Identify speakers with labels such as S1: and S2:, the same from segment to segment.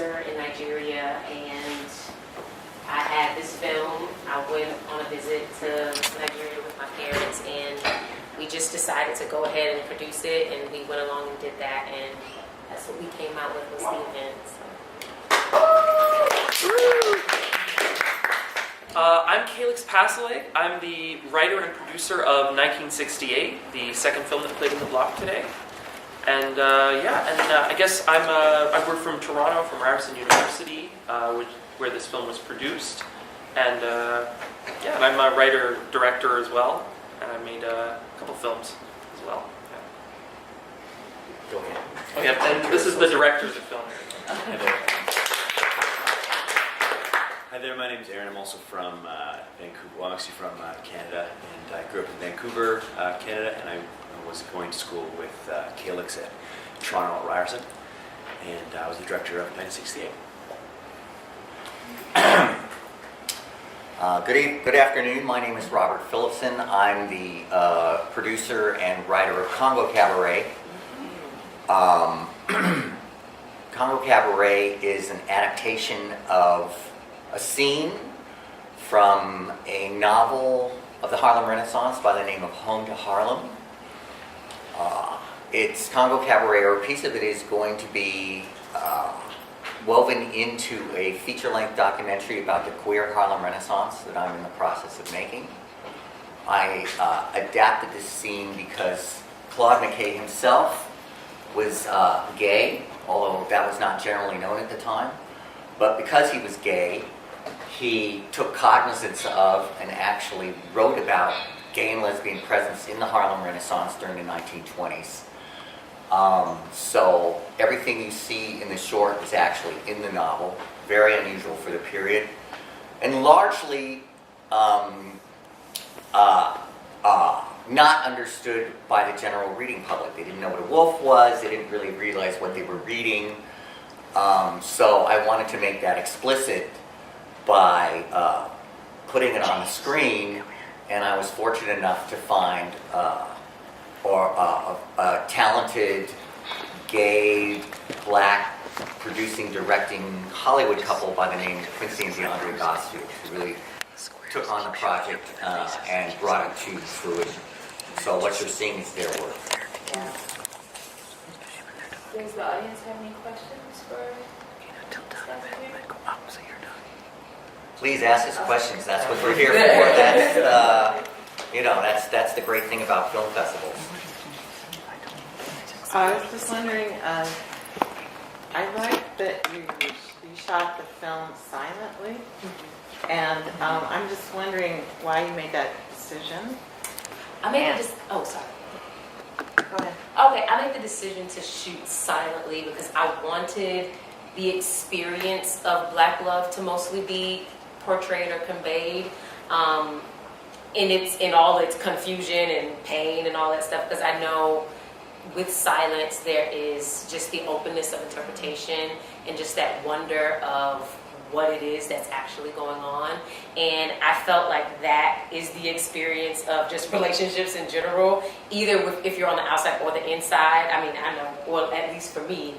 S1: producer in Nigeria, and I had this film. I went on a visit to Nigeria with my parents, and we just decided to go ahead and produce it, and we went along and did that, and that's what we came out with was the event.
S2: I'm Calyx Passailaigue. I'm the writer and producer of 1968, the second film that played in the block today. And I guess I work from Toronto, from Ryerson University, where this film was produced. And and I'm a writer director as well, and I made a couple films as well.
S3: Go ahead.
S2: Oh yeah, and this is the director of the film.
S3: Hi there, my name is Aaron. I'm also from Vancouver. Well, I'm actually from Canada, and I grew up in Vancouver, Canada, and I was going to school with Calyx at Toronto at Ryerson, and I was the director of 1968.
S4: Good afternoon. My name is Robert Philipson. I'm the producer and writer of Congo Cabaret. Congo Cabaret is an adaptation of a scene from a novel of the Harlem Renaissance by the name of Home to Harlem. It's Congo Cabaret, or a piece of it is going to be woven into a feature-length documentary about the queer Harlem Renaissance that I'm in the process of making. I adapted this scene because Claude McKay himself was gay, although that was not generally known at the time. But because he was gay, he took cognizance of and actually wrote about gay and lesbian presence in the Harlem Renaissance during the 1920s. So everything you see in the short is actually in the novel, very unusual for the period, and largely not understood by the general reading public. They didn't know what a wolf was, they didn't really realize what they were reading, so I wanted to make that explicit by putting it on the screen, and I was fortunate enough to find a talented, gay, black, producing, directing Hollywood couple by the name of Quincy and DeAndre Gostu, who really took on the project and brought it to fruition. So what you're seeing is their work.
S1: Yeah. Does the audience have any questions for us here?
S4: Please ask us questions. That's what we're here for. That's the great thing about film festivals.
S5: I was just wondering, I like that you shot the film silently, and I'm just wondering why you made that decision.
S1: I made Go ahead. Okay, I made the decision to shoot silently because I wanted the experience of Black love to mostly be portrayed or conveyed in all its confusion and pain and all that stuff, because I know with silence there is just the openness of interpretation and just that wonder of what it is that's actually going on. And I felt like that is the experience of just relationships in general, either if you're on the outside or the inside. I mean, I know, well, at least for me,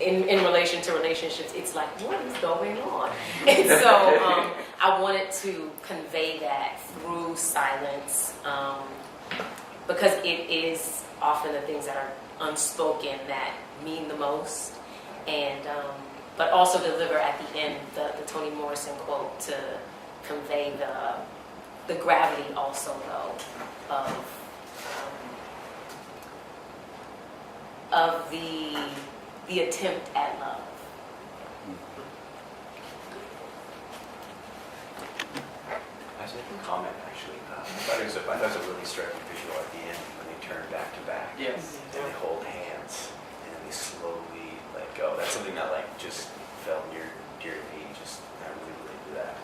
S1: in relation to relationships, it's like, what is going on? And so I wanted to convey that through silence, because it is often the things that are unspoken that mean the most, and but also deliver at the end the Toni Morrison quote to convey the gravity also though of the attempt at love.
S3: I was making a comment actually. I thought it was a really striking visual at the end when they turn back to back.
S2: Yes.
S3: And they hold hands and then they slowly let go. That's something that just felt near dear to me. I really related to that.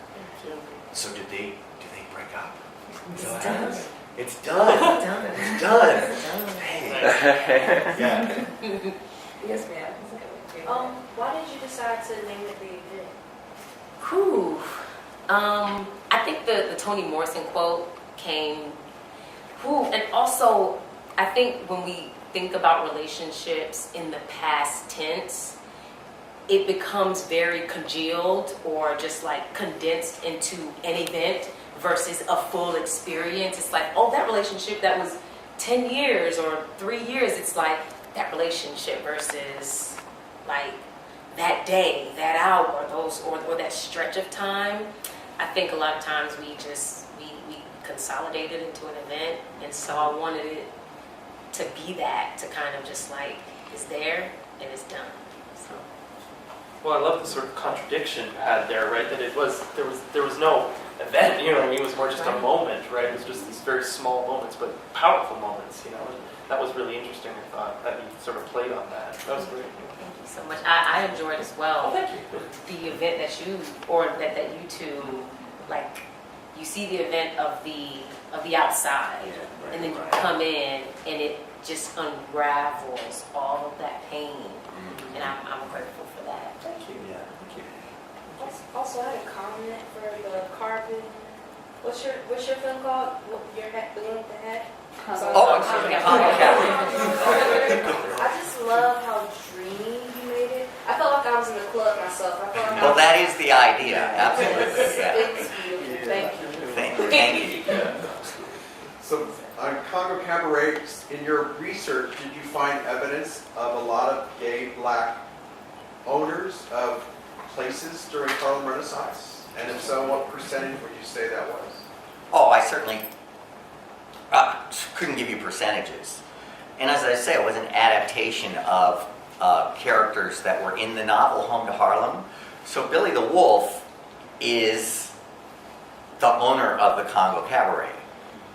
S3: So do they break up?
S1: It's done.
S3: It's done. It's done. Hey. Yeah.
S1: Yes, ma'am.
S6: Why did you decide to name it the event?
S1: Whew. I think the Toni Morrison quote came. And also, I think when we think about relationships in the past tense, it becomes very congealed or just like condensed into an event versus a full experience. It's like, oh, that relationship that was 10 years or 3 years, it's like that relationship versus like that day, that hour, those or that stretch of time. I think a lot of times we consolidate it into an event, and so I wanted it to be that, to kind of just like, it's there and it's done. So.
S2: Well, I love the sort of contradiction you had there, right? That there was no event, you know what I mean? It was more just a moment, right? It was just these very small moments, but powerful moments, you know? And that was really interesting, I thought, that you sort of played on that. That was great.
S1: Thank you so much. I enjoyed as well.
S2: Oh, thank you.
S1: The event that you, or that you two, like, you see the event of the outside, and then you come in, and it just unravels all of that pain, and I'm grateful for that.
S2: Thank you.
S3: Yeah.
S2: Thank you.
S6: Also, I had a comment for the carbon. What's your film called? Your hat, the one with the hat?
S4: Oh, excuse me, Congo Cabaret.
S6: I just love how dreamy you made it. I felt like I was in the club myself. I felt like
S4: Well, that is the idea, absolutely, yeah.
S6: It's beautiful. Thank you.
S4: Thank you.
S7: So on Congo Cabaret, in your research, did you find evidence of a lot of gay black owners of places during Harlem Renaissance? And if so, what percentage would you say that was?
S4: Oh, I certainly couldn't give you percentages. And as I say, it was an adaptation of characters that were in the novel Home to Harlem. So Billy the Wolf is the owner of the Congo Cabaret.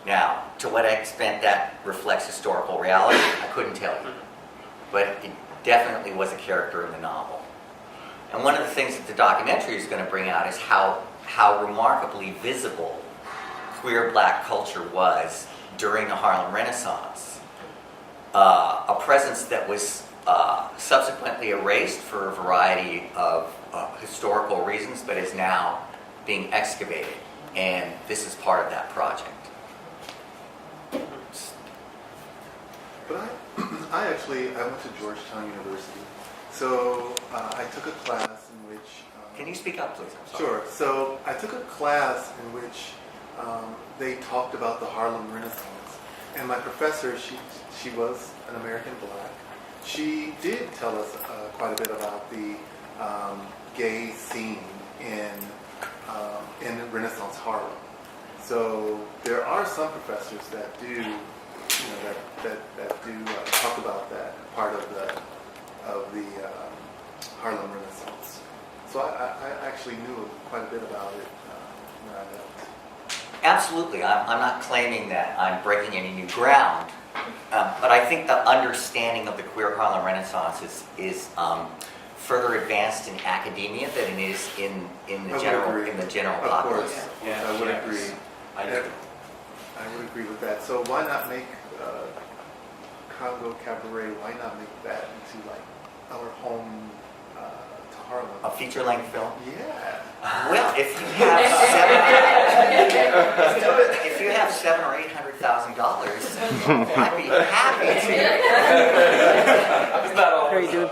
S4: Now, to what extent that reflects historical reality, I couldn't tell you. But it definitely was a character in the novel. And one of the things that the documentary is going to bring out is how remarkably visible queer black culture was during the Harlem Renaissance. A presence that was subsequently erased for a variety of historical reasons, but is now being excavated. And this is part of that project.
S8: But I went to Georgetown University, so I took a class in which...
S4: Can you speak up, please? I'm sorry.
S8: Sure. So I took a class in which they talked about the Harlem Renaissance. And my professor, she was an American black. She did tell us quite a bit about the gay scene in Renaissance Harlem. So there are some professors that do, that do talk about that part of the Harlem Renaissance. So I actually knew quite a bit about it when I left.
S4: Absolutely. I'm not claiming that I'm breaking any new ground, but I think the understanding of the queer Harlem Renaissance is further advanced in academia than it is in the general
S8: Of
S4: populace.
S8: course,
S3: Yeah.
S8: I would agree.
S3: I
S8: would agree with that. So why not make Congo Cabaret? Why not make that into like our home to Harlem?
S4: A feature-length film.
S8: Yeah.
S4: Well, if you have $700,000 or $800,000, I'd be happy to.
S2: It's not all.
S8: Yeah.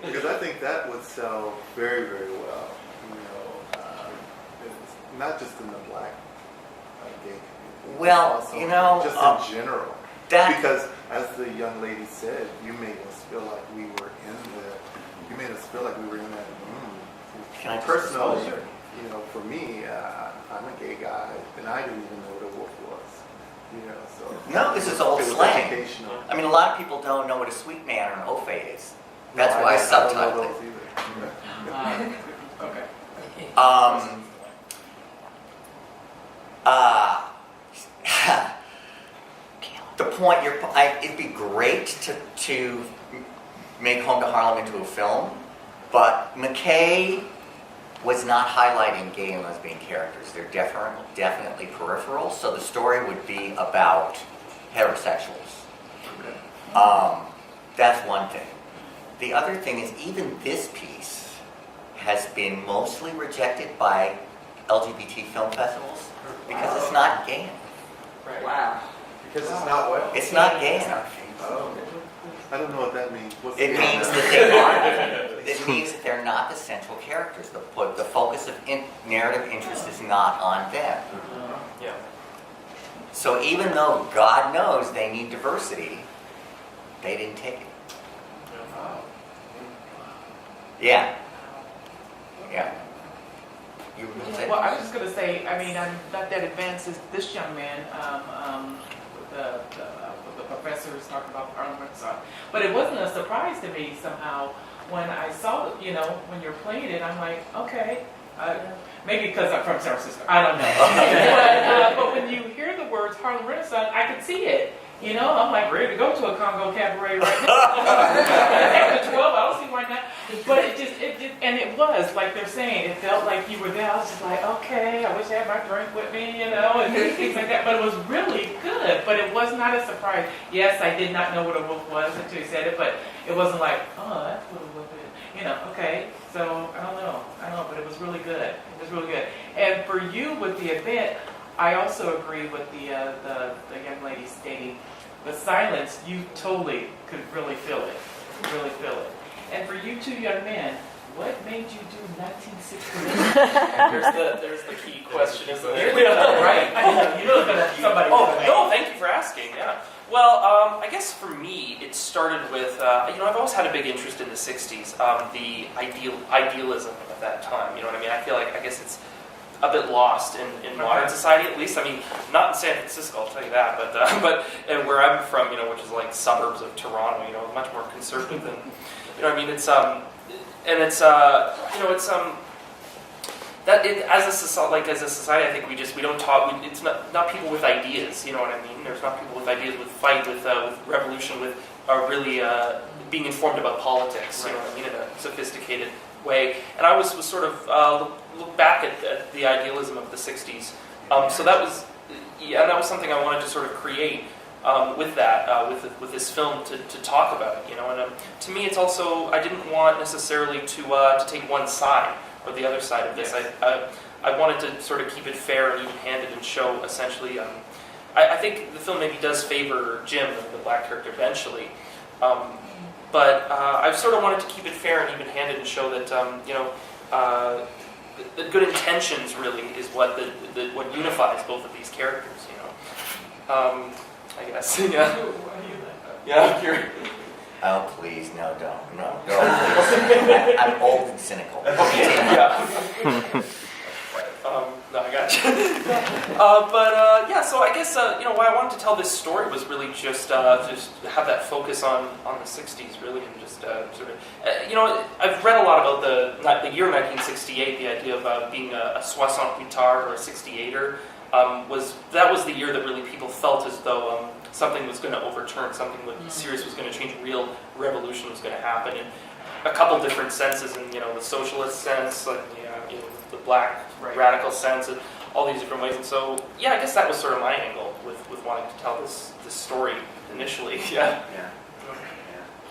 S8: Because I think that would sell very, very well. It's not just in the black gay community.
S4: Well,
S8: also just in general.
S4: that
S8: Because as the young lady said, you made us feel like we were in that room.
S4: Can I just
S8: Personally,
S4: disclose?
S8: for me, I'm a gay guy, and I didn't even know what a wolf was. So
S4: No, this is old
S8: it was
S4: slang.
S8: educational.
S4: I mean, a lot of people don't know what a sweet man or an au fait is. That's
S8: No,
S4: why I
S8: don't know
S4: subtitled it.
S8: those either.
S2: Okay.
S4: The point it'd be great to make Home to Harlem into a film, but McKay was not highlighting gay and lesbian characters. They're definitely peripheral, so the story would be about heterosexuals. That's one thing. The other thing is even this piece has been mostly rejected by LGBT film festivals because it's not gay enough.
S2: Right.
S5: Wow.
S7: Because it's not what?
S4: It's not gay enough.
S7: Oh.
S8: I don't know what that means. What's
S4: It
S8: the
S4: means that they aren't. It means that they're not the central characters. The focus of narrative interest is not on them.
S2: Yeah.
S4: So even though God knows they need diversity, they didn't take it. Yeah. Yeah. You were gonna say?
S9: Well, I was just going to say, I mean, I'm not that advanced as this young man. The professor is talking about Harlem Renaissance. But it wasn't a surprise to me somehow when I saw, when you're playing it, I'm like, okay. Maybe because I'm from San Francisco. I don't know. But when you hear the words Harlem Renaissance, I could see it. I'm like ready to go to a Congo Cabaret right now. After 12, I don't see why not. But it just, and it was, like they're saying, it felt like you were there. I was just like, okay, I wish I had my drink with me, and things like that. But it was really good. But it was not a surprise. Yes, I did not know what a wolf was until you said it, but it wasn't like, oh, that's what a wolf is. Okay. So, I don't know, but it was really good. It was really good. And for you with the event, I also agree with the young lady stating the silence. You totally could really feel it, And for you two young men, what made you do 1968?
S2: There's the key question, isn't there?
S9: Right? You know that somebody.
S2: Oh, no, thank you for asking, yeah. Well, I guess for me, it started with, I've always had a big interest in the 60s, the idealism of that time, you know what I mean? I feel like, I guess it's a bit lost in modern society, at least. I mean, not in San Francisco, I'll tell you that, but and where I'm from, which is like suburbs of Toronto, much more conservative than, it's, and it's, that it, as a society, I think we don't talk. It's not people with ideas. You know what I mean? There's not people with ideas, with fight, with revolution, with really being informed about politics. You know what I mean, in a sophisticated way. And I was sort of look back at the idealism of the '60s. So that was something I wanted to sort of create with that, with this film to talk about it. And to me, it's also, I didn't want necessarily to take one side or the other side of this. Yes. I wanted to sort of keep it fair and even-handed and show essentially. I think the film maybe does favor Jim, the black character, eventually, but I sort of wanted to keep it fair and even-handed and show that the good intentions really is what what unifies both of these characters. I guess. Yeah. Yeah. I'm curious.
S4: Oh, please, no, don't. No, please. I'm old and cynical.
S2: Yeah. No, I got you. So I guess, why I wanted to tell this story was really just have that focus on the 60s, really, and just sort of, I've read a lot about the year 1968, the idea of being a 68 or a 68er. Was the year that really people felt as though something was going to overturn, something serious was going to change, real revolution was going to happen in a couple different senses, in the socialist sense, and the black radical sense, and all these different ways. And so, I guess that was sort of my angle with wanting to tell this story initially. Yeah.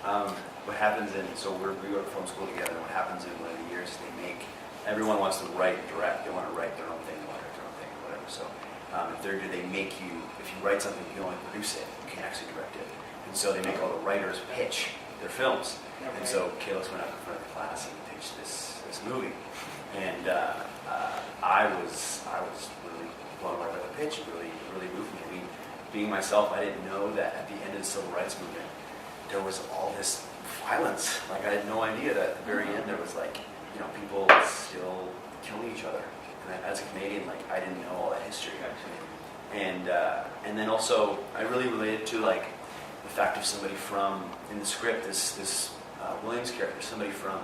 S3: What happens so we go to film school together. What happens in one of the years is everyone wants to write and direct. They want to write their own thing, they want to write their own thing, whatever. So if you write something, you can only produce it. You can't actually direct it. And so they make all the writers pitch their films. Okay. And so Calyx went up in front of the class and pitched this movie. And I was really blown away by the pitch. It really moved me. I mean, being myself, I didn't know that at the end of the civil rights movement, there was all this violence. Like, I had no idea that at the very end there was people still killing each other. And as a Canadian, I didn't know all that history. And then also, I really related to the fact of somebody from, in the script, this Williams character, somebody from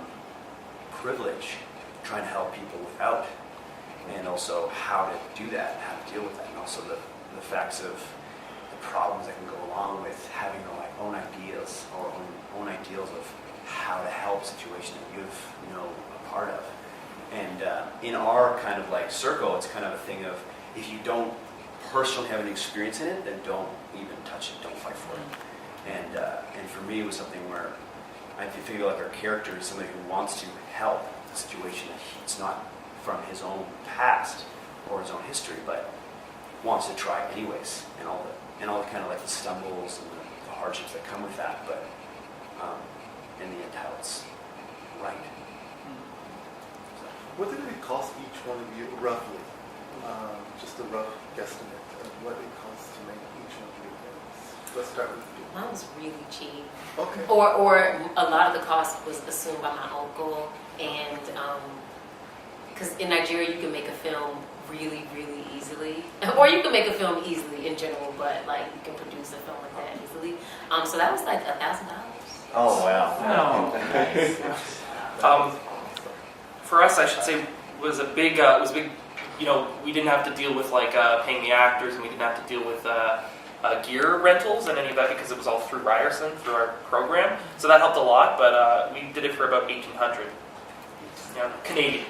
S3: privilege trying to help people without, and also how to do that, how to deal with that, and also the facts of the problems that can go along with having own ideas or own ideals of how to help a situation that you've a part of. And in our kind of circle, it's kind of a thing of, if you don't personally have any experience in it, then don't even touch it, don't fight for it. And for me, it was something where I feel like our character is somebody who wants to help a situation that it's not from his own past or his own history, but wants to try anyways, and all the kind of the stumbles and the hardships that come with that. But and the entitleds right.
S8: What did it cost each one of you, roughly? Just a rough guesstimate of what it costs to make each one of your films. Let's start with you.
S1: Mine was really cheap.
S8: Okay.
S1: Or a lot of the cost was assumed by my uncle, and because in Nigeria you can make a film really, really easily, or you can make a film easily in general, but like you can produce a film like that easily. So that was like $1,000.
S4: Oh, wow.
S9: No.
S2: For us, I should say, was big. You know, we didn't have to deal with like paying the actors, and we didn't have to deal with gear rentals and any of that because it was all through Ryerson, through our program. So that helped a lot. But we did it for about 1,800, Canadian.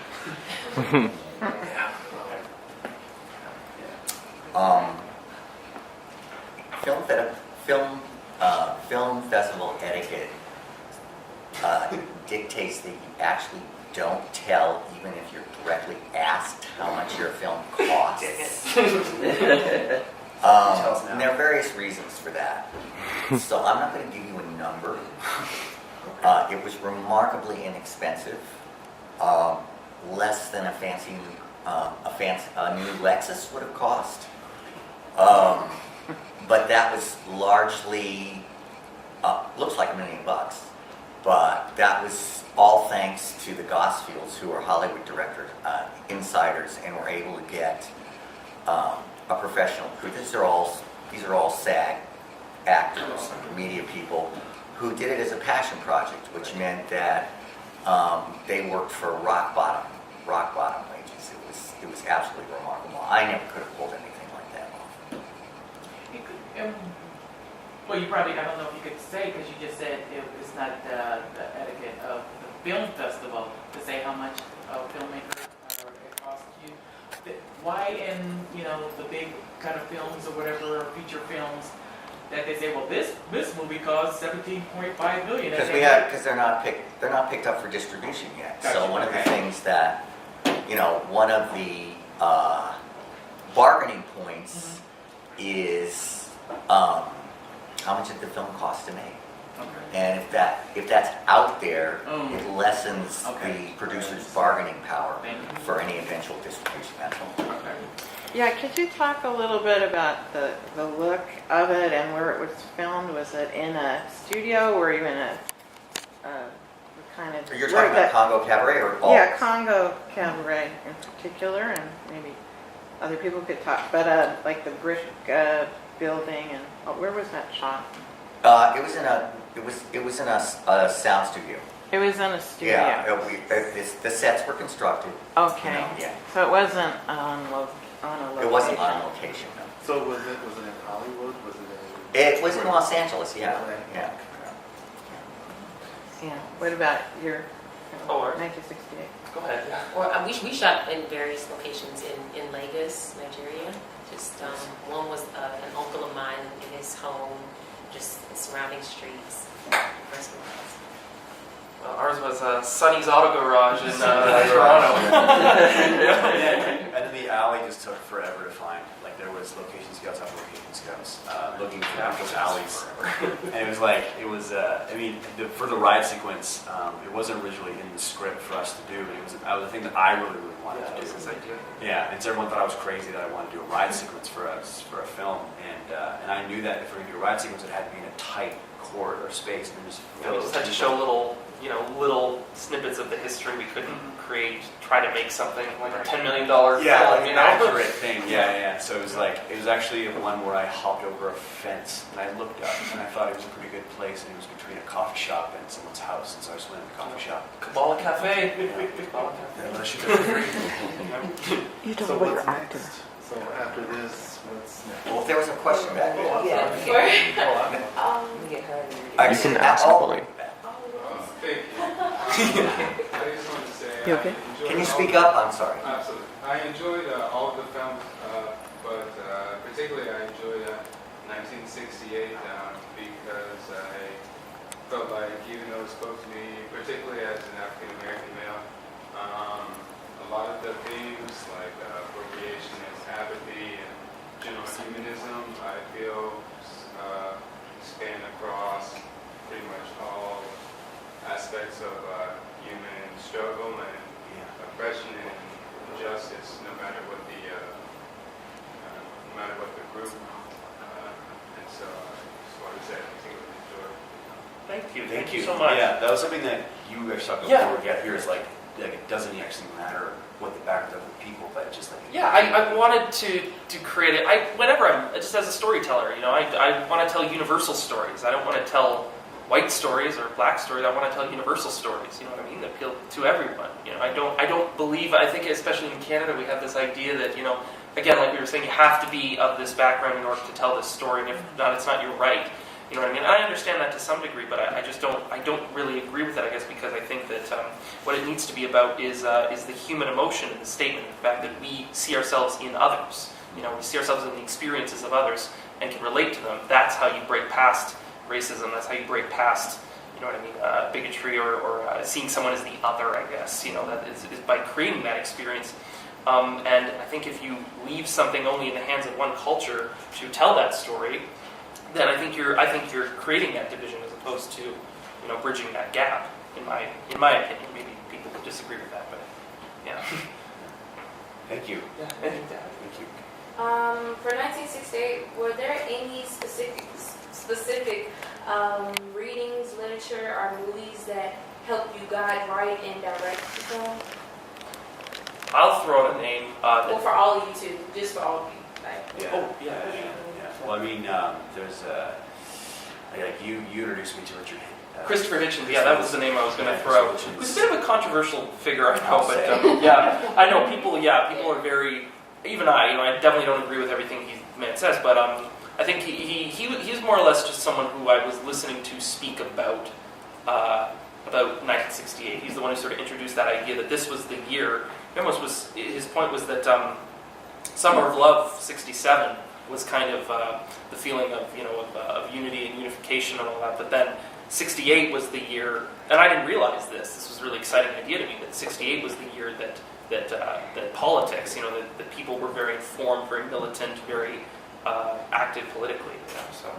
S4: Film festival etiquette dictates that you actually don't tell, even if you're directly asked, how much your film costs. And there are various reasons for that. So I'm not going to give you a number. It was remarkably inexpensive, less than a new Lexus would have cost. But that was largely, looks like $1 million, but that was all thanks to the Gosfields, who are Hollywood directors, insiders, and were able to get a professional crew. These are all SAG actors, media people, who did it as a passion project, which meant that they worked for rock bottom wages. It was absolutely remarkable. I never could have pulled anything like that off.
S9: Well, you probably, I don't know if you could say, because you just said it's not the etiquette of the film festival to say how much a filmmaker it costs you. Why in, the big kind of films or whatever, feature films, that they say, well, this movie costs $17.5 million.
S4: Because they're not picked up for distribution yet.
S9: Gotcha.
S4: So one of the things that, one of the bargaining points is how much did the film cost to make?
S9: Okay.
S4: And if that's out there, it lessens
S9: Okay.
S4: the producer's bargaining power
S9: Thank you.
S4: for any eventual distribution. That's all.
S9: Okay.
S5: Yeah, could you talk a little bit about the look of it and where it was filmed? Was it in a studio or even a kind of...
S4: You're talking about Congo Cabaret or all?
S5: Yeah, Congo Cabaret in particular, and maybe other people could talk, but like the brick building, and where was that shot?
S4: It was in a sound studio.
S5: It was in a studio.
S4: Yeah, the sets were constructed.
S5: Okay.
S4: Yeah.
S5: So it wasn't on a location.
S4: It wasn't on location, no.
S8: So was it in Hollywood? Was it in...
S4: It was in Los Angeles, yeah. Yeah.
S5: Yeah. What about your
S2: Oh, all right.
S5: 1968?
S2: Go ahead.
S1: Or we shot in various locations in Lagos, Nigeria. Just one was an uncle of mine in his home, just surrounding streets, restaurants.
S2: Ours was Sonny's Auto Garage in Toronto.
S3: And then the alley just took forever to find. Like there was location scouts after location scouts looking for those alleys, and it was for the ride sequence, it wasn't originally in the script for us to do, but it was the thing that I really wanted to do.
S2: This idea.
S3: Yeah, and so everyone thought I was crazy that I wanted to do a ride sequence for a film, and I knew that if we were going to do a ride sequence, it had to be in a tight corridor space, and
S2: We just had to show little snippets of the history. We couldn't try to make something like a $10 million film.
S3: an accurate thing. Yeah. So it was actually one where I hopped over a fence and I looked up and I thought it was a pretty good place, and it was between a coffee shop and someone's house, and so I just went to the coffee shop.
S2: Kabbalah Cafe. Kabbalah
S3: Yeah, but I should have been free.
S8: So what's next? So after this, what's next?
S4: Well, if there was a question back there.
S6: Yeah.
S4: You can ask Pauline.
S10: Thank you. I just wanted to say,
S5: You okay?
S4: Can you speak up? I'm sorry.
S10: Absolutely. I enjoyed all of the films, but particularly I enjoyed 1968 because I felt like, even though it spoke to me, particularly as an African American male, a lot of the themes like appropriationist, apathy, and general humanism, I feel span across pretty much all sense of human struggle and oppression and injustice, no matter what the group. And so I just wanted to say I think it was enjoyable.
S2: Thank you so much.
S3: Yeah, that was something that you guys talked about before we got here. Is like it doesn't actually matter what the background of the people, but just like
S2: I wanted to create it. Whenever I'm just as a storyteller, I want to tell universal stories. I don't want to tell white stories or black stories. I want to tell universal stories. You know what I mean? That appeal to everyone. I don't believe. I think especially in Canada we have this idea that again, like we were saying, you have to be of this background in order to tell this story, and if not, it's not your right. You know what I mean? I understand that to some degree, but I just don't. I don't really agree with it. I guess because I think that what it needs to be about is the human emotion in the statement, the fact that we see ourselves in others. We see ourselves in the experiences of others and can relate to them. That's how you break past racism. That's how you break past, bigotry or seeing someone as the other. I guess that is by creating that experience. And I think if you leave something only in the hands of one culture to tell that story, then I think you're creating that division as opposed to bridging that gap. In my opinion, maybe people would disagree with that, but yeah.
S3: Thank you.
S2: Yeah.
S3: Thank you.
S6: For 1968, were there any specific readings, literature, or movies that helped you guide, write, and direct the film?
S2: I'll throw out a name.
S6: Well, for all of you too, just for all of you.
S3: Yeah.
S2: Oh, yeah.
S3: Well, I mean, there's you introduced me to Richard.
S2: Christopher Hitchens, that was the name I was going to throw out. Who's a bit of a controversial figure, I know, but I know people are very. Even I definitely don't agree with everything man says, but I think he's more or less just someone who I was listening to speak about 1968. He's the one who sort of introduced that idea that this was the year. His point was that Summer of Love '67 was kind of the feeling of of unity and unification and all that, but then '68 was the year, and I didn't realize this. This was a really exciting idea to me that '68 was the year that politics, that people were very informed, very militant, very active politically. So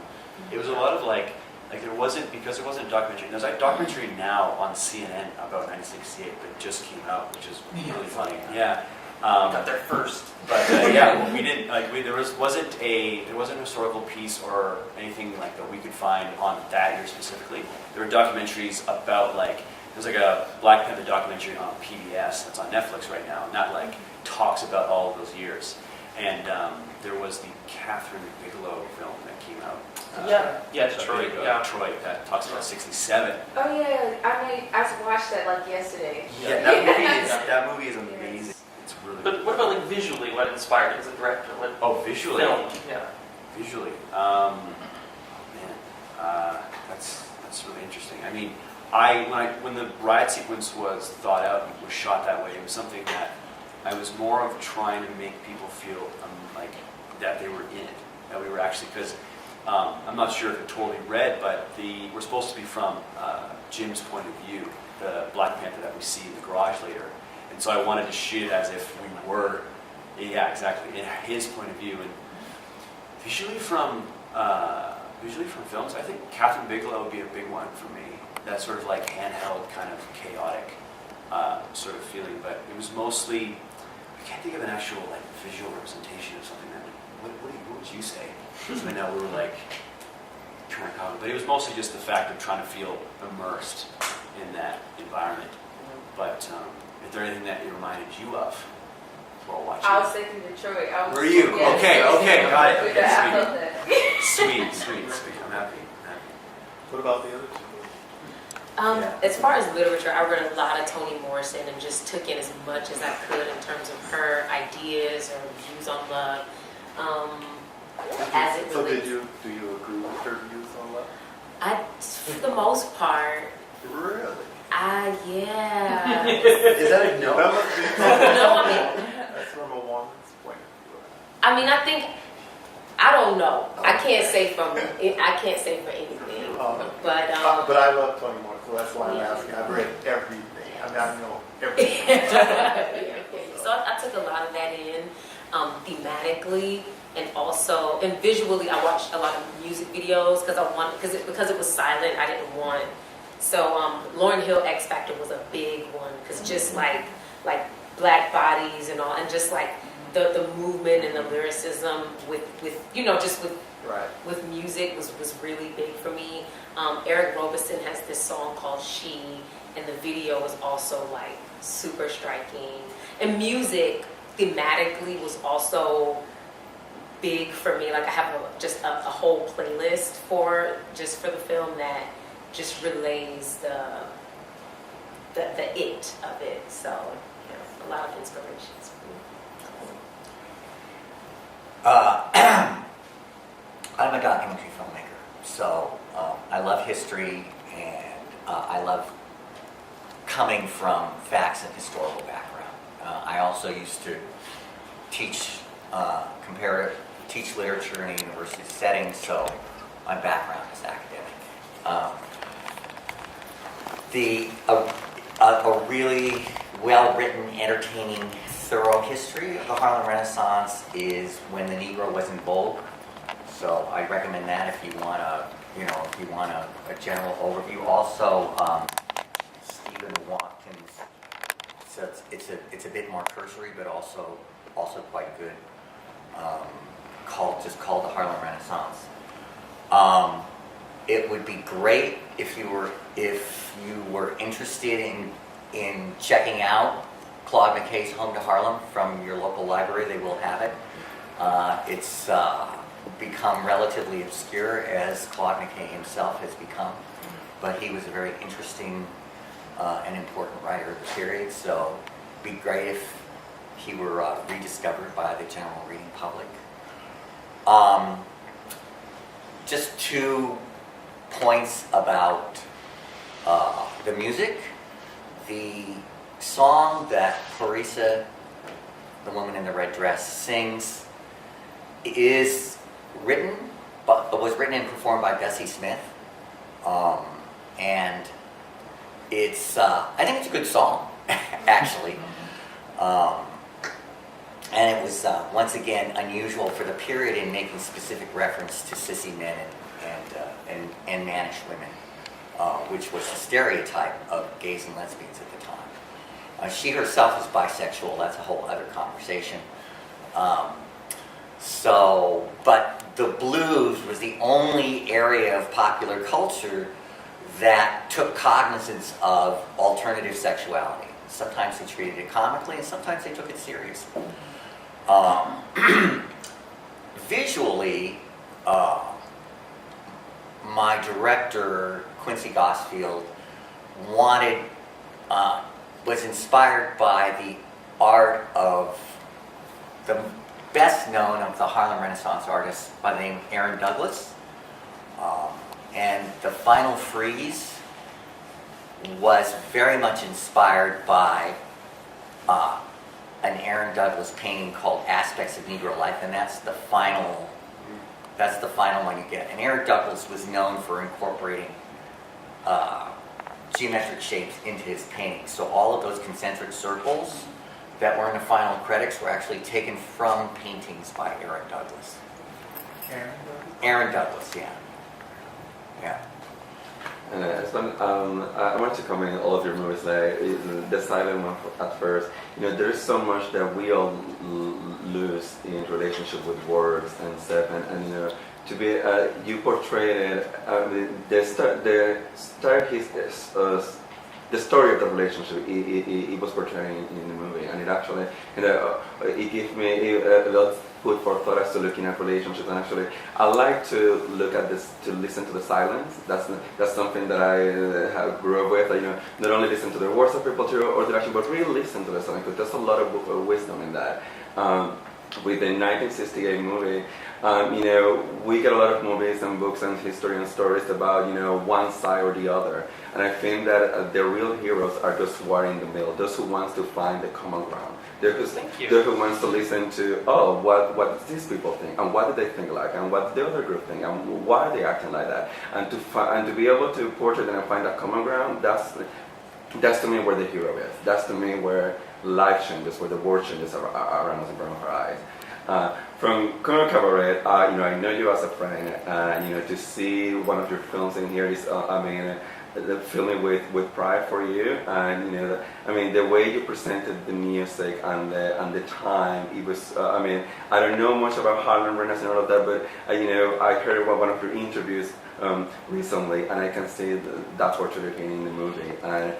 S3: it was a lot of like there wasn't a documentary. There's a documentary now on CNN about 1968 that just came out, which is really funny. Yeah.
S2: got there first.
S3: But we didn't there wasn't a historical piece or anything like that we could find on that year specifically. There were documentaries about there's a Black Panther documentary on PBS that's on Netflix right now, and that talks about all of those years. And there was the Catherine Bigelow film that came out.
S2: Detroit.
S3: Detroit that talks about '67.
S6: Oh yeah, I watched that yesterday.
S3: Yeah, that movie is amazing. It's really.
S2: But what about visually? What inspired you as a director?
S3: Visually.
S2: Film? Yeah.
S3: Visually, that's really interesting. I mean, when the riot sequence was thought out and was shot that way, it was something that I was more of trying to make people feel that they were in it, that we were actually, because I'm not sure if it totally read, but we're supposed to be from Jim's point of view, the Black Panther that we see in the garage later, and so I wanted to shoot it as if we were, exactly, in his point of view, and visually from films, I think Catherine Bigelow would be a big one for me. That sort of handheld, kind of chaotic sort of feeling, but it was mostly, I can't think of an actual visual representation of something that. What would you say? I know we were trying to comment, but it was mostly just the fact of trying to feel immersed in that environment. But is there anything that it reminded you of while watching?
S6: I was thinking Detroit.
S3: Were you?
S6: Yeah,
S3: Okay, got it. Okay,
S6: I love that.
S3: Sweet. I'm happy.
S8: What about the other two?
S1: As far as literature, I read a lot of Toni Morrison and just took in as much as I could in terms of her ideas or views on love. As it
S8: So
S1: relates.
S8: do you agree with her views on love?
S1: For the most part,
S8: Really?
S1: yeah.
S3: Is that a no?
S8: That must be
S1: No, I mean,
S8: that's from a woman's point of view.
S1: I think, I don't know. I can't say for anything. But
S8: I love Toni Morrison, so that's why I'm asking. I've read everything. I know everything.
S1: So I took a lot of that in, thematically, and visually. I watched a lot of music videos because it was silent. I didn't want So Lauryn Hill X Factor was a big one because just like black bodies and all, and just like the movement and the lyricism with just with
S7: Right.
S1: with music was really big for me. Eric Robeson has this song called She, and the video was also like super striking. And music thematically was also big for me. Like I have a whole playlist for the film that just relays the it of it. So a lot of inspirations for me.
S4: I'm a documentary filmmaker, so I love history, and I love coming from facts and historical background. I also used to teach teach literature in a university setting, so my background is academic. A really well-written, entertaining, thorough history of the Harlem Renaissance is When the Negro Was in Vogue. So I recommend that if you want a general overview. Also, Stephen Watkins. So it's a bit more cursory, but also quite good. Called the Harlem Renaissance. It would be great if you were interested in checking out Claude McKay's Home to Harlem from your local library. They will have it. It's become relatively obscure, as Claude McKay himself has become, but he was a very interesting and important writer of the period, so it'd be great if he were rediscovered by the general reading public. Just 2 points about the music. The song that Clarissa, the woman in the red dress, sings was written and performed by Bessie Smith, and I think it's a good song, actually. And it was once again unusual for the period in making specific reference to sissy men and mannish women, which was the stereotype of gays and lesbians at the time. She herself is bisexual. That's a whole other conversation. But the blues was the only area of popular culture that took cognizance of alternative sexuality. Sometimes they treated it comically, and sometimes they took it seriously. Visually, my director, Quincy Gosfield, was inspired by the art of the best known of the Harlem Renaissance artists by the name of Aaron Douglas. And the final frieze was very much inspired by an Aaron Douglas painting called Aspects of Negro Life, and that's the final one you get. And Aaron Douglas was known for incorporating geometric shapes into his paintings. So all of those concentric circles that were in the final credits were actually taken from paintings by Aaron Douglas. Aaron Douglas, yeah.
S11: I wanted to comment on all of your movies, like the silent one at first. There's so much that we all lose in relationship with words and stuff, and to be you portrayed it. The story of the relationship it was portrayed in the movie, and it actually it gave me a lot of food for thought as to looking at relationships. And actually, I like to look at this, to listen to the silence. That's something that I grew up with. Not only listen to the words of people or the action, but really listen to the silence, because there's a lot of wisdom in that. With the 1968 movie, we get a lot of movies and books and history and stories about one side or the other. And I think that the real heroes are those who are in the middle, those who want to find the common ground. They're who wants to listen to, what do these people think, and what do they think like, and what the other group think, and why are they acting like that, and to be able to portray them and find that common ground. That's to me where the hero is. That's to me where life changes, where the world changes around us in front of our eyes. from Congo Cabaret, I know you as a friend, and to see one of your films in here is, the filming with pride for you, and the way you presented the music and the time, it was, I don't know much about Harlem Renaissance and all of that, but I heard one of your interviews recently, and I can see that's what you're looking in the movie, and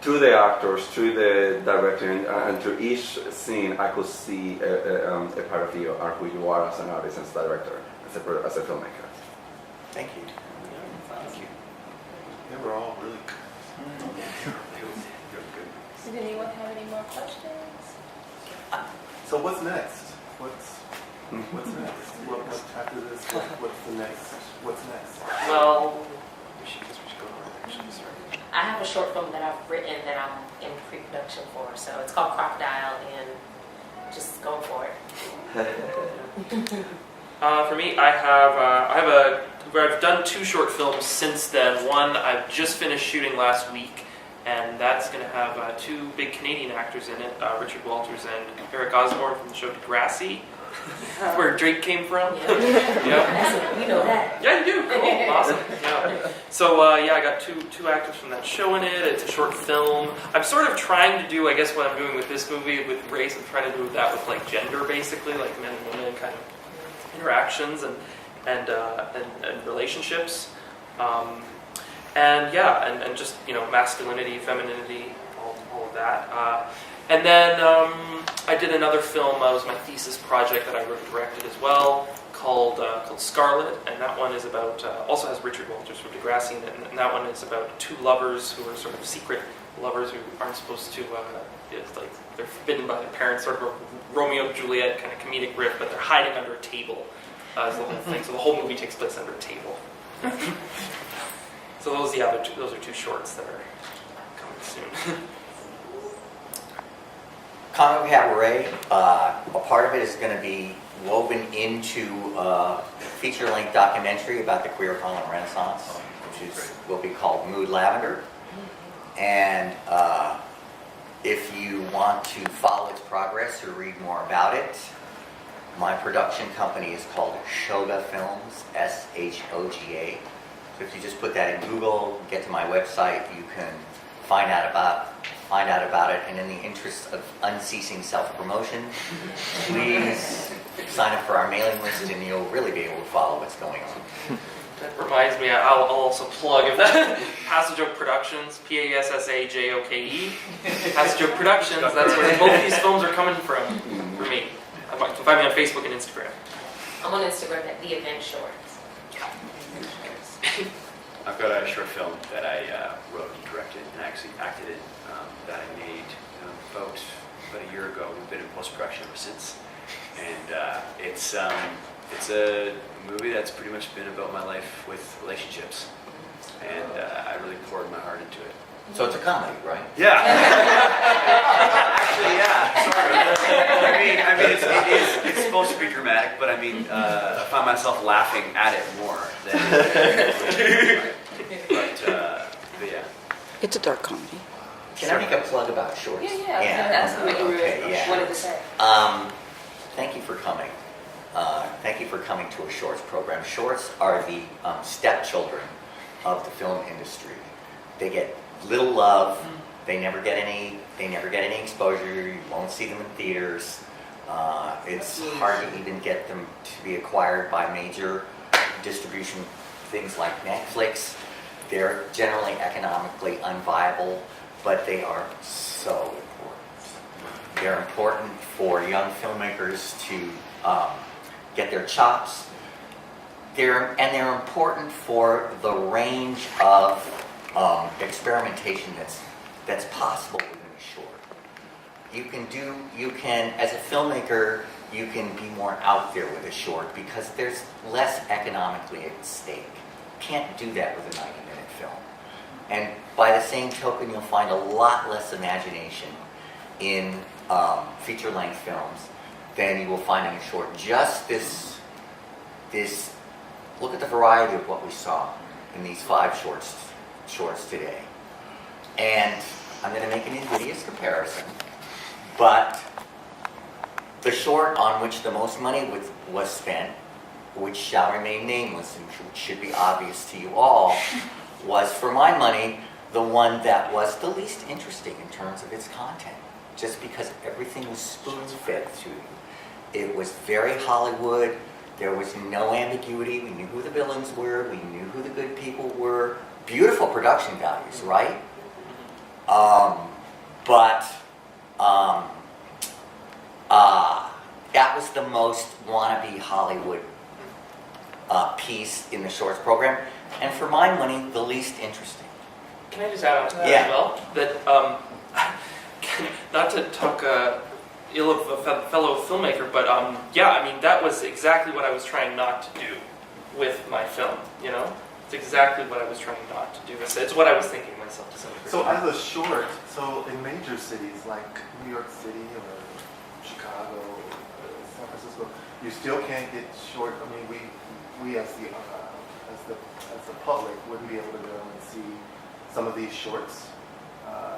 S11: through the actors, through the director, and through each scene, I could see a part of you, or who you are as an artist, as a director, as a filmmaker.
S4: Thank you.
S3: Thank you.
S8: They were all really good.
S6: Does anyone have any more questions?
S8: So what's next? What's next? What after this? What's the next? What's next?
S2: Well,
S3: We should go over it, actually, sorry.
S1: I have a short film that I've written that I'm in pre-production for, so it's called Crocodile, and just go for it.
S2: for me, I've done 2 short films since then. One I've just finished shooting last week, and that's going to have 2 big Canadian actors in it, Richard Walters and Eric Osborne from the show Degrassi, where Drake came from.
S1: Yeah. You know that.
S2: Yeah, you do. Cool. Awesome. Yeah. So, I got two actors from that show in it. It's a short film. I'm sort of trying to do, I guess, what I'm doing with this movie with race. I'm trying to do that with, like, gender, basically, like men and women kind of interactions and relationships. And just, masculinity, femininity, all of that. And then I did another film. It was my thesis project that I wrote and directed as well, called Scarlet, and that one is about, also has Richard Walters from Degrassi in it, and that one is about 2 lovers who are sort of secret lovers who aren't supposed to, it's like they're forbidden by their parents, sort of a Romeo and Juliet kind of comedic riff, but they're hiding under a table is the whole thing. So the whole movie takes place under a table. So those are 2 shorts that are coming soon.
S4: Congo Cabaret, a part of it is going to be woven into a feature-length documentary about the queer Harlem Renaissance, which will be called Mood Lavender. And if you want to follow its progress or read more about it, my production company is called Shoga Films, SHOGA. So if you just put that in Google, get to my website, you can find out about it. And in the interest of unceasing self-promotion, please sign up for our mailing list, and you'll really be able to follow what's going on.
S2: That reminds me, I'll also plug if that PassAJoke Productions, PassAJoke. PassAJoke Productions. That's where both these films are coming from for me. You can find me on Facebook and Instagram.
S1: I'm on Instagram at The Event Shorts.
S3: I've got a short film that I wrote and directed and actually acted in that I made about a year ago. We've been in post-production ever since. And it's a movie that's pretty much been about my life with relationships. And I really poured my heart into it.
S4: So it's a comedy, right?
S3: Yeah. Actually, yeah. Sorry. I mean, it's supposed to be dramatic, but I mean, I find myself laughing at it more than. But yeah.
S12: It's a dark comedy.
S4: Can I make a plug about shorts?
S6: Yeah. That's what you wanted to say.
S4: Thank you for coming. Thank you for coming to a shorts program. Shorts are the stepchildren of the film industry. They get little love. They never get any exposure. You won't see them in theaters. It's hard to even get them to be acquired by major distribution things like Netflix. They're generally economically unviable, but they are so important. They're important for young filmmakers to get their chops. They're important for the range of experimentation that's possible within a short. You can, as a filmmaker, you can be more out there with a short because there's less economically at stake. You can't do that with a 90-minute film. And by the same token, you'll find a lot less imagination in feature-length films than you will find in a short. Just this, look at the variety of what we saw in these 5 shorts today. And I'm going to make an invidious comparison, but The short on which the most money was spent, which shall remain nameless and which should be obvious to you all, was, for my money, the one that was the least interesting in terms of its content, just because everything was spoon-fed to you. It was very Hollywood. There was no ambiguity. We knew who the villains were. We knew who the good people were. Beautiful production values, right? That was the most wannabe Hollywood piece in the shorts program, and for my money, the least interesting.
S2: Can I just add on to that
S4: Yeah.
S2: as well? That, not to talk ill of a fellow filmmaker, but yeah, I mean, that was exactly what I was trying not to do with my film, you know? It's exactly what I was trying not to do. It's what I was thinking myself to some degree.
S8: So as a short, so in major cities like New York City or Chicago or San Francisco, you still can't get short. I mean, we as the public wouldn't be able to go and see some of these shorts.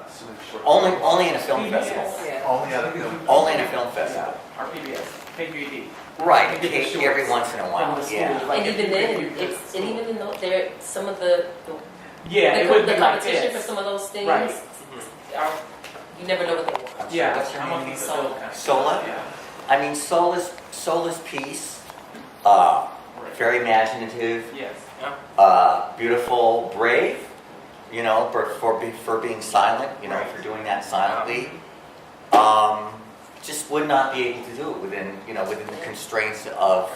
S8: Some of the short
S4: Only in a film
S9: PBS.
S4: festival.
S9: Yeah.
S8: Only at a film.
S4: Only in a film festival.
S9: Or PBS, KQED.
S4: Right,
S9: Get the shorts
S4: every once in a while,
S9: from the
S4: yeah.
S9: schools, like
S1: And even then,
S9: KQED.
S1: and even though there, some of the
S9: Yeah, it would
S1: the
S9: be like
S1: competition for
S9: this.
S1: some of those things,
S9: Right.
S1: are, you never know what they want.
S9: Yeah,
S4: What's her
S9: I'm
S4: name?
S9: on these solo kind of.
S4: Sola?
S9: Yeah.
S4: I mean, Sola's piece, very imaginative,
S9: Yes.
S4: beautiful, brave, you know, for being silent, you know,
S9: Right.
S4: for doing that silently. Just would not be able to do it within the constraints of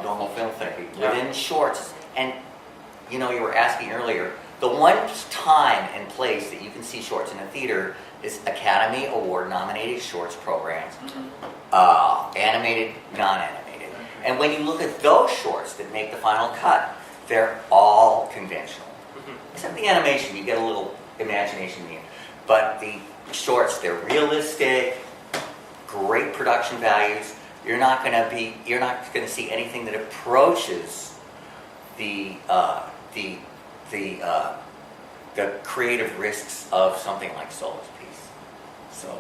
S4: normal film therapy,
S2: Yeah.
S4: within shorts. And, you know, you were asking earlier, the one time and place that you can see shorts in a theater is Academy Award nominated shorts programs, animated, non-animated. And when you look at those shorts that make the final cut, they're all conventional. Except the animation, you get a little imagination in it. But the shorts, they're realistic, great production values. You're not going to see anything that approaches the creative risks of something like Sola's piece. So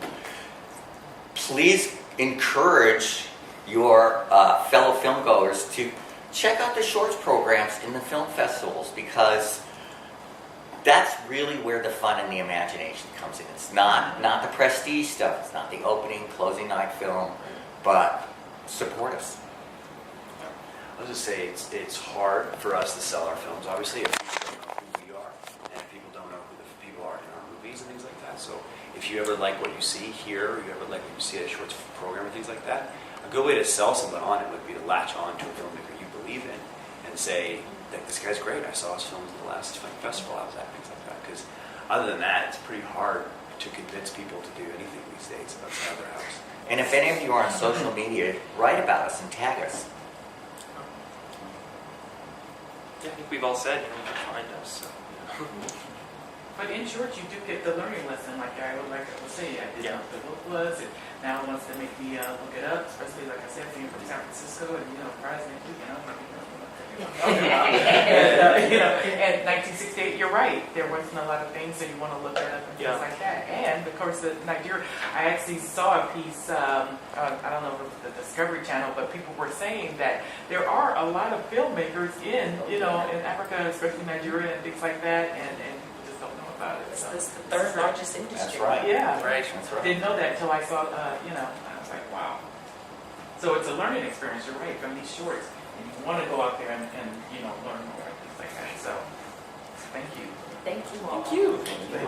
S4: please encourage your fellow filmgoers to check out the shorts programs in the film festivals, because that's really where the fun and the imagination comes in. It's not the prestige stuff. It's not the opening, closing night film, but support us.
S3: I'll just say it's hard for us to sell our films, obviously, if people don't know who we are, and if people don't know who the people are in our movies and things like that. So if you ever like what you see here, or you ever like what you see at a shorts program and things like that, a good way to sell someone on it would be to latch on to a filmmaker you believe in and say, like, this guy's great, I saw his films at the last film festival I was at, things like that. Because other than that, it's pretty hard to convince people to do anything these days outside their house.
S4: And if any of you are on social media, write about us and tag us.
S2: Yeah, I think we've all said, you know, you can find us. So, you know.
S9: But in short, you do get the learning lesson, like I was saying. I didn't know what the book was, and now it wants to make me look it up, especially, like I said, being from San Francisco, and, you know, prize next week, you know, maybe and 1968, you're right. There wasn't a lot of things that you want to look at and things like that. And of course, the Nigeria. I actually saw a piece. I don't know if it was the Discovery Channel, but people were saying that there are a lot of filmmakers in in Africa, especially Nigeria and things like that, and people just don't know about it. So
S1: It's the third largest industry.
S4: That's right.
S9: yeah,
S2: Right.
S4: That's right.
S9: didn't know that until I saw. I was like, wow. So it's a learning experience. You're right, from these shorts. And you want to go out there and learn more and things like that. So, thank you.
S1: Thank you all.
S2: Thank you.
S8: Thank